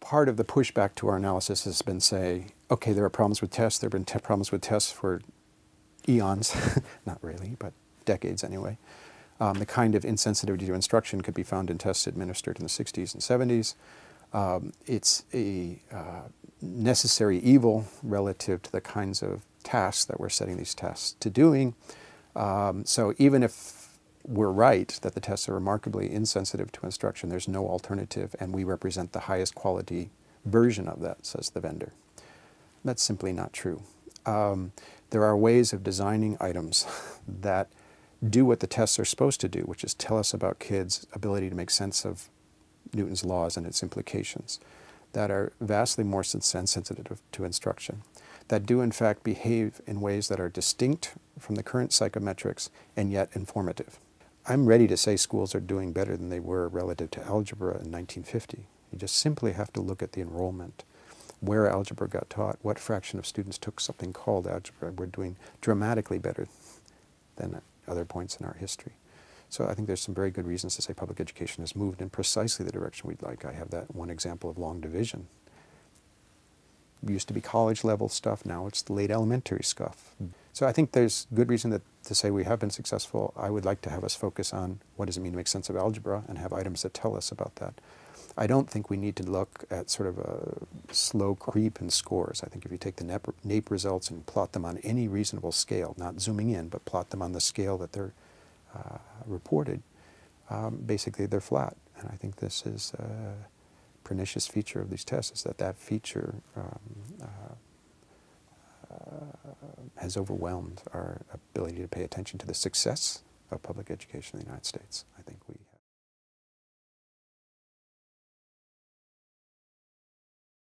part of the pushback to our analysis has been say, okay, there are problems with tests. There have been problems with tests for eons, not really, but decades anyway. The kind of insensitivity to instruction could be found in tests administered in the 60s and 70s. It's a necessary evil relative to the kinds of tasks that we're setting these tests to doing. So even if we're right that the tests are remarkably insensitive to instruction, there's no alternative, and we represent the highest quality version of that, says the vendor. That's simply not true. There are ways of designing items that do what the tests are supposed to do, which is tell us about kids' ability to make sense of Newton's laws and its implications, that are vastly more sensitive to instruction, that do in fact behave in ways that are distinct from the current psychometrics and yet informative. I'm ready to say schools are doing better than they were relative to algebra in 1950. You just simply have to look at the enrollment, where algebra got taught, what fraction of students took something called algebra. We're doing dramatically better than at other points in our history. So I think there's some very good reasons to say public education has moved in precisely the direction we'd like. I have that one example of long division. It used to be college level stuff, now it's the late elementary stuff. So I think there's good reason to say we have been successful. I would like to have us focus on what does it mean to make sense of algebra and have items that tell us about that. I don't think we need to look at sort of a slow creep in scores. I think if you take the NAEP results and plot them on any reasonable scale, not zooming in, but plot them on the scale that they're reported, basically they're flat. And I think this is a pernicious feature of these tests, is that feature has overwhelmed our ability to pay attention to the success of public education in the United States, I think.